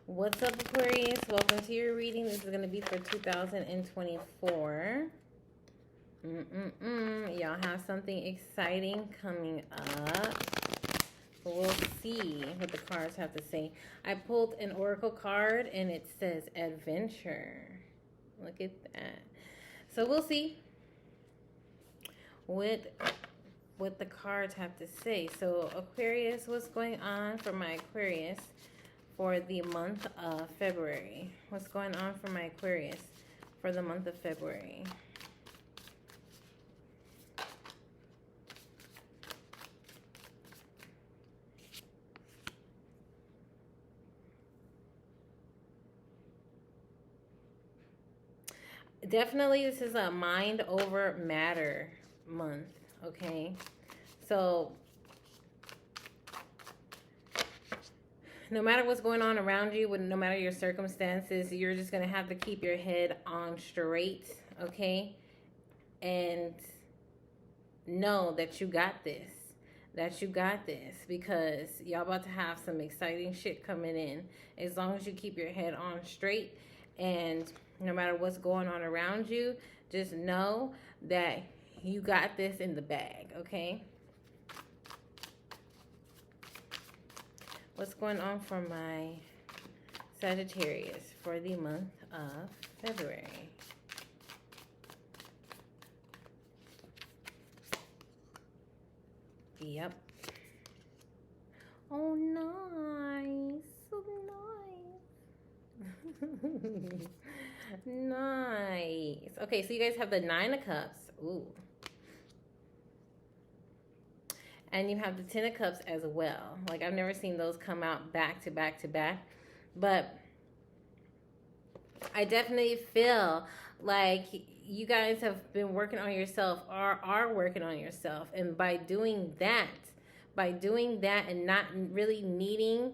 What's up, Aquarius? Welcome to your reading. This is going to be for 2024. Y'all have something exciting coming up. We'll see what the cards have to say. I pulled an oracle card and it says adventure. Look at that. So we'll see what the cards have to say. So Aquarius, what's going on for my Aquarius for the month of February? What's going on for my Aquarius for the month of February? Definitely, this is a mind over matter month, okay? So, no matter what's going on around you, no matter your circumstances, you're just going to have to keep your head on straight, okay? And know that you got this. That you got this, because y'all about to have some exciting shit coming in. As long as you keep your head on straight, and no matter what's going on around you, just know that you got this in the bag, okay? What's going on for my Sagittarius for the month of February? Yep. Oh, nice. So nice. Nice. Okay, so you guys have the Nine of Cups. Ooh. And you have the Ten of Cups as well. Like, I've never seen those come out back to back to back. But I definitely feel like you guys have been working on yourself, or are working on yourself. And by doing that and not really needing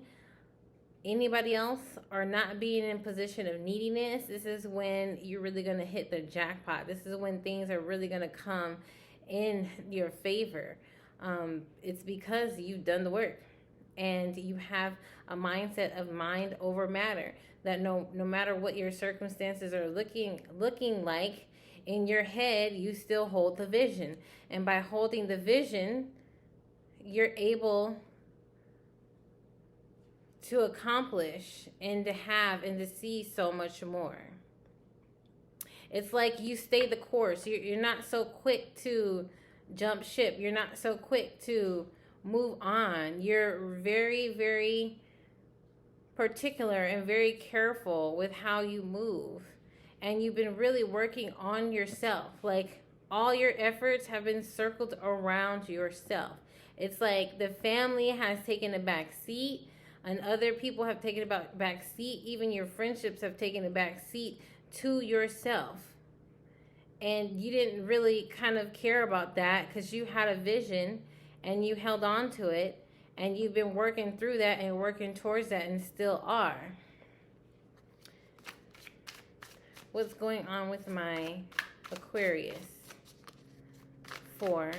anybody else, or not being in position of neediness, this is when you're really going to hit the jackpot. This is when things are really going to come in your favor. It's because you've done the work, and you have a mindset of mind over matter, that no matter what your circumstances are looking like, in your head you still hold the vision, and by holding the vision, you're able to accomplish and to have and to see so much more. It's like you stay the course. You're not so quick to jump ship. You're not so quick to move on. You're very, very particular and very careful with how you move. And you've been really working on yourself. Like, all your efforts have been circled around yourself. It's like the family has taken a back seat, and other people have taken a back seat. Even your friendships have taken a back seat to yourself. And you didn't really kind of care about that, because you had a vision and you held on to it, and you've been working through that and working towards that, and still are. What's going on with my Aquarius for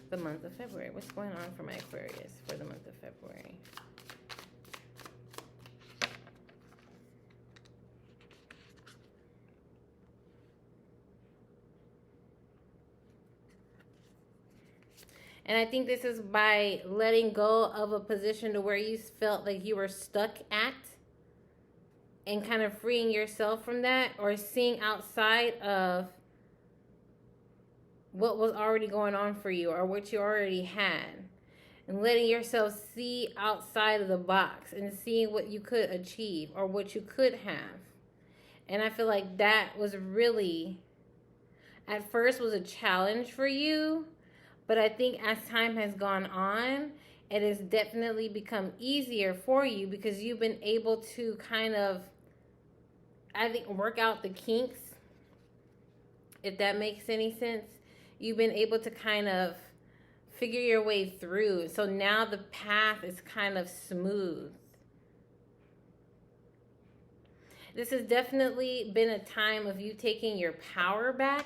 the month of February? What's going on for my Aquarius for the month of February? And I think this is by letting go of a position to where you felt like you were stuck at, and kind of freeing yourself from that, or seeing outside of what was already going on for you, or what you already had, and letting yourself see outside of the box and seeing what you could achieve or what you could have. And I feel like that was really, at first, was a challenge for you. But I think as time has gone on, it has definitely become easier for you, because you've been able to kind of, I think, work out the kinks, if that makes any sense. You've been able to kind of figure your way through. So now the path is kind of smooth. This has definitely been a time of you taking your power back.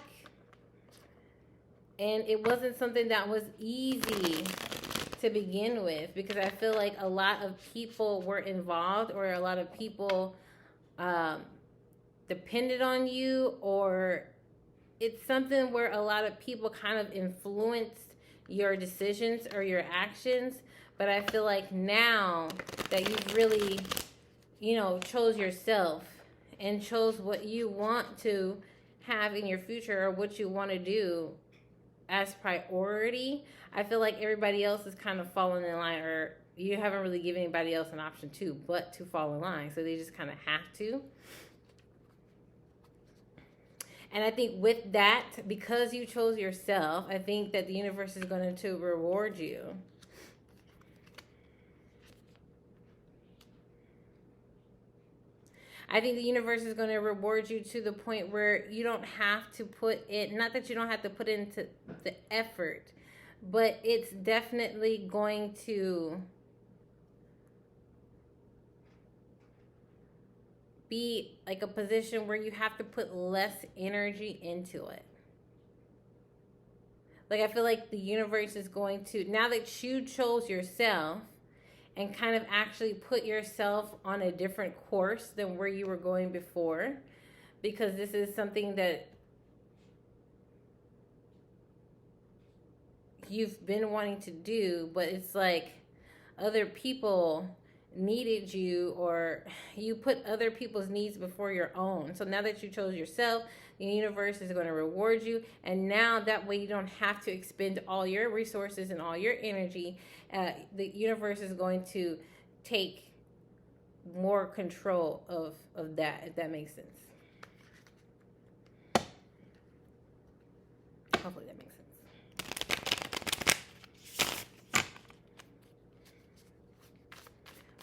And it wasn't something that was easy to begin with, because I feel like a lot of people were involved, or a lot of people depended on you, or it's something where a lot of people kind of influenced your decisions or your actions. But I feel like now that you've really, chose yourself and chose what you want to have in your future, or what you want to do as priority, I feel like everybody else is kind of falling in line, or you haven't really given anybody else an option to, but to fall in line. So they just kind of have to. And I think with that, because you chose yourself, I think that the universe is going to reward you. I think the universe is going to reward you to the point where you don't have to put in, not that you don't have to put into the effort, but it's definitely going to be like a position where you have to put less energy into it. Like, I feel like the universe is going to, now that you chose yourself, and kind of actually put yourself on a different course than where you were going before, because this is something that you've been wanting to do, but it's like other people needed you, or you put other people's needs before your own. So now that you chose yourself, the universe is going to reward you, and now that way you don't have to expend all your resources and all your energy. The universe is going to take more control of that, if that makes sense. Hopefully that makes sense.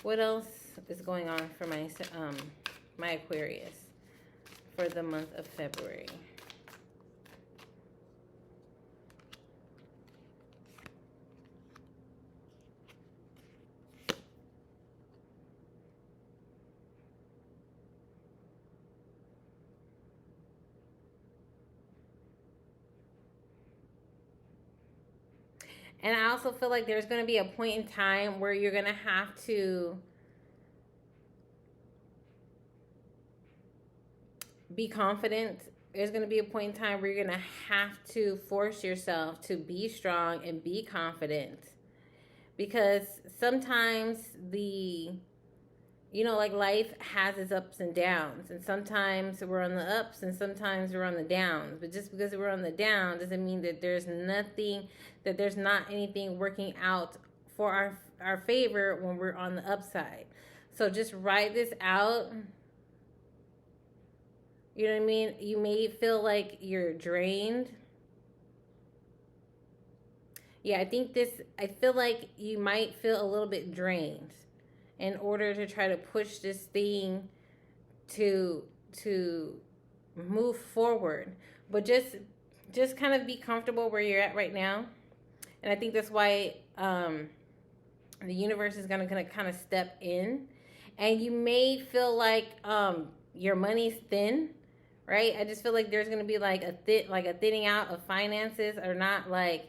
What else is going on for my Aquarius for the month of February? And I also feel like there's going to be a point in time where you're going to have to be confident. There's going to be a point in time where you're going to have to force yourself to be strong and be confident. Because sometimes like life has its ups and downs. And sometimes we're on the ups and sometimes we're on the downs. But just because we're on the down doesn't mean that there's not anything working out for our favor when we're on the upside. So just ride this out. You know what I mean? You may feel like you're drained. Yeah, I feel like you might feel a little bit drained in order to try to push this thing to move forward. But just kind of be comfortable where you're at right now. And I think that's why the universe is going to kind of step in. And you may feel like your money's thin, right? I just feel like there's going to be like a thinning out of finances, or not like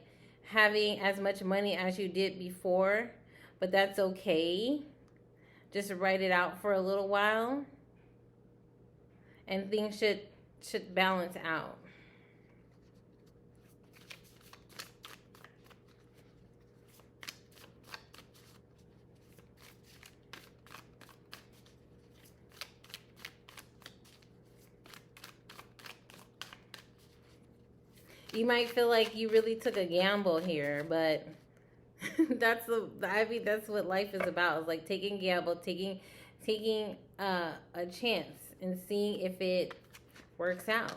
having as much money as you did before. But that's okay. Just write it out for a little while, and things should balance out. You might feel like you really took a gamble here, but that's what life is about. It's like taking a gamble, taking a chance, and seeing if it works out.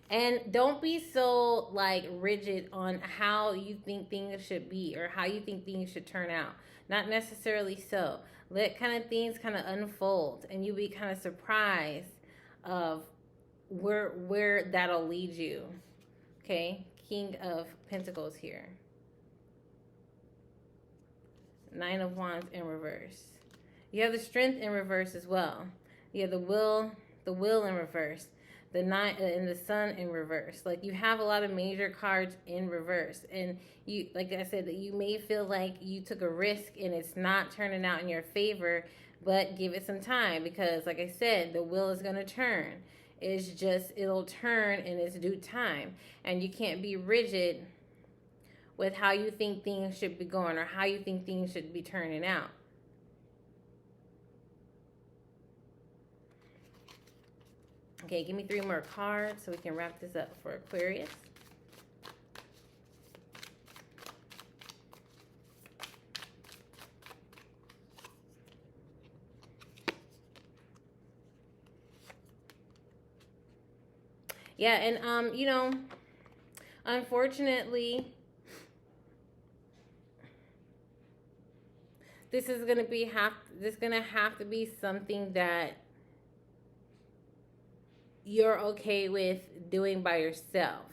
And don't be so like rigid on how you think things should be, or how you think things should turn out. Not necessarily so. Let kind of things kind of unfold, and you'll be kind of surprised of where that'll lead you. Okay? King of Pentacles here. 9 of Wands in reverse. You have the Strength in reverse as well. You have the Will in reverse, the Nine and the Sun in reverse. Like, you have a lot of major cards in reverse, and you, like I said, that you may feel like you took a risk and it's not turning out in your favor, but give it some time, because like I said, the wheel is going to turn. It's just, it'll turn in its due time, and you can't be rigid with how you think things should be going or how you think things should be turning out. Okay, give me 3 more cards so we can wrap this up for Aquarius. Yeah, and you know, unfortunately, this is gonna have to be something that you're okay with doing by yourself,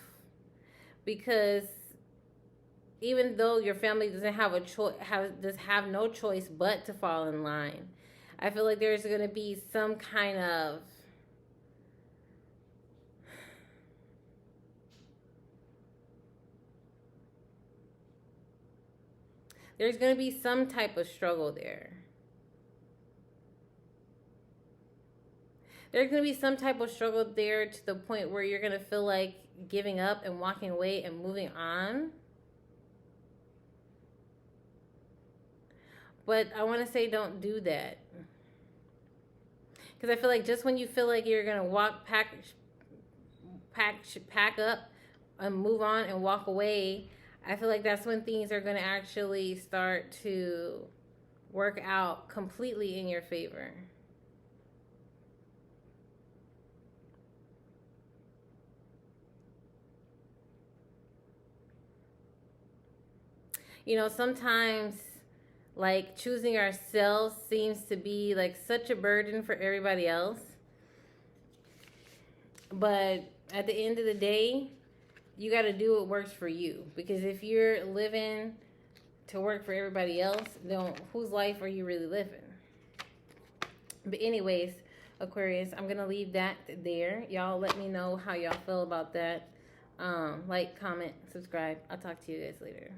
because even though your family doesn't have a choice, have no choice but to fall in line, I feel like there's gonna be some kind of there's going to be some type of struggle there. There's going to be some type of struggle there to the point where you're going to feel like giving up and walking away and moving on. But I want to say, don't do that. Because I feel like just when you feel like you're going to pack up and move on and walk away, I feel like that's when things are going to actually start to work out completely in your favor. You know, sometimes, like, choosing ourselves seems to be like such a burden for everybody else. But at the end of the day, you got to do what works for you. Because if you're living to work for everybody else, then whose life are you really living? But anyways, Aquarius, I'm going to leave that there. Y'all let me know how y'all feel about that. Like, comment, subscribe. I'll talk to you guys later.